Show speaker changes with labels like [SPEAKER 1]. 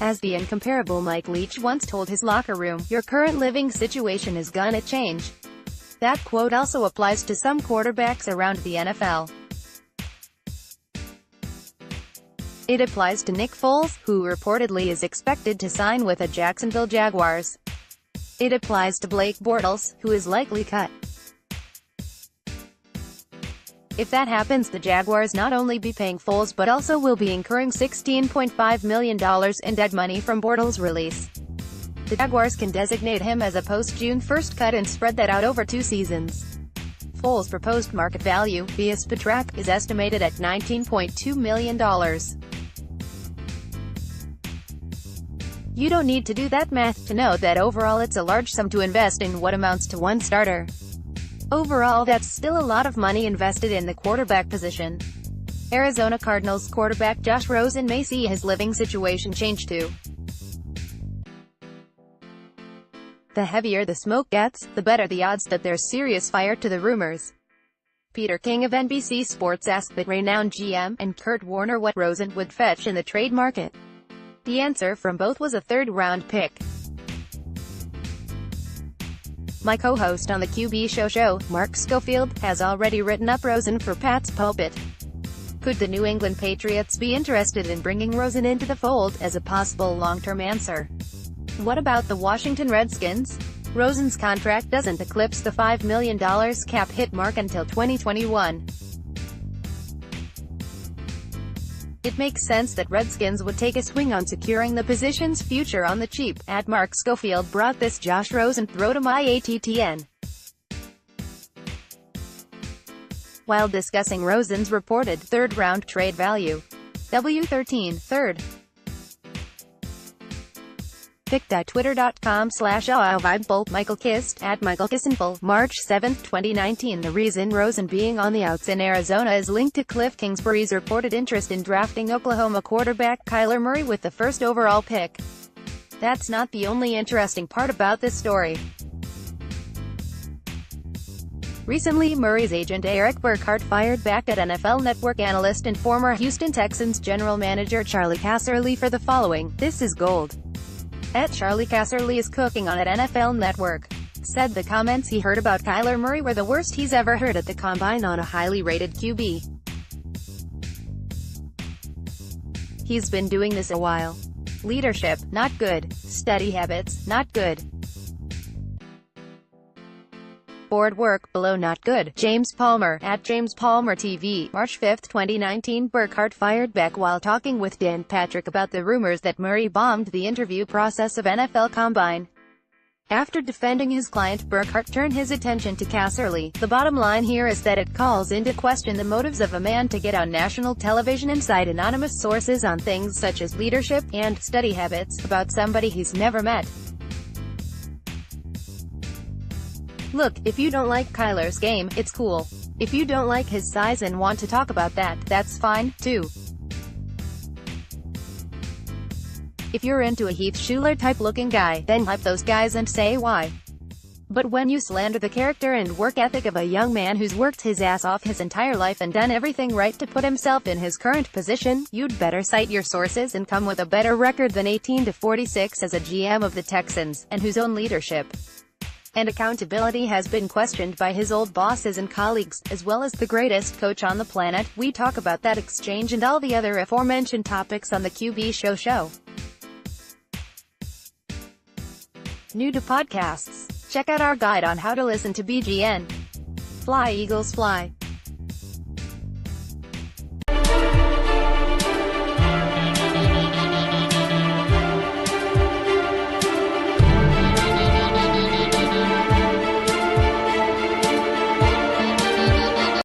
[SPEAKER 1] As the incomparable Mike Leach once told his locker room, "Your current living situation is gonna change." That quote also applies to some quarterbacks around the NFL. It applies to Nick Foles, who reportedly is expected to sign with the Jacksonville Jaguars. It applies to Blake Bortles, who is likely cut. If that happens, the Jaguars not only be paying Foles but also will be incurring $16.5 million in dead money from Bortles' release. The Jaguars can designate him as a post-June 1st cut and spread that out over 2 seasons. Foles' proposed market value, via Spotrac, is estimated at $19.2 million. You don't need to do that math to know that overall it's a large sum to invest in what amounts to one starter. Overall, that's still a lot of money invested in the quarterback position. Arizona Cardinals quarterback Josh Rosen may see his living situation change too. The heavier the smoke gets, the better the odds that there's serious fire to the rumors. Peter King of NBC Sports asked the renowned GM and Kurt Warner what Rosen would fetch in the trade market. The answer from both was a third-round pick. My co-host on the QB show, Mark Schofield, has already written up Rosen for Pat's pulpit. Could the New England Patriots be interested in bringing Rosen into the fold as a possible long-term answer? What about the Washington Redskins? Rosen's contract doesn't eclipse the $5 million cap hit mark until 2021. It makes sense that Redskins would take a swing on securing the position's future on the cheap. Mark Schofield brought this Josh Rosen throw to my ATTN. While discussing Rosen's reported third-round trade value. W13, third. Pic.twitter.com/Michael Kist, @MichaelKisinful, March 7, 2019. The reason Rosen being on the outs in Arizona is linked to Cliff Kingsbury's reported interest in drafting Oklahoma quarterback Kyler Murray with the first overall pick. That's not the only interesting part about this story. Recently, Murray's agent Eric Burkhardt fired back at NFL Network analyst and former Houston Texans general manager Charlie Casserly for the following: "This is gold." Charlie Casserly is cooking on at NFL Network. Said the comments he heard about Kyler Murray were the worst he's ever heard at the combine on a highly rated QB. He's been doing this a while. Leadership, not good. Study habits, not good. Board work, below not good. James Palmer, @JamesPalmerTV, March 5, 2019. Burkhardt fired back while talking with Dan Patrick about the rumors that Murray bombed the interview process of NFL Combine. After defending his client, Burkhardt turned his attention to Casserly. The bottom line here is that it calls into question the motives of a man to get on national television and cite anonymous sources on things such as leadership and study habits about somebody he's never met. Look, if you don't like Kyler's game, it's cool. If you don't like his size and want to talk about that, that's fine, too. If you're into a Heath Schuler-type looking guy, then hype those guys and say why. But when you slander the character and work ethic of a young man who's worked his ass off his entire life and done everything right to put himself in his current position, you'd better cite your sources and come with a better record than 18-46 as a GM of the Texans, and whose own leadership and accountability has been questioned by his old bosses and colleagues, as well as the greatest coach on the planet. We talk about that exchange and all the other aforementioned topics on the QB show. New to podcasts? Check out our guide on how to listen to BGN. Fly Eagles Fly.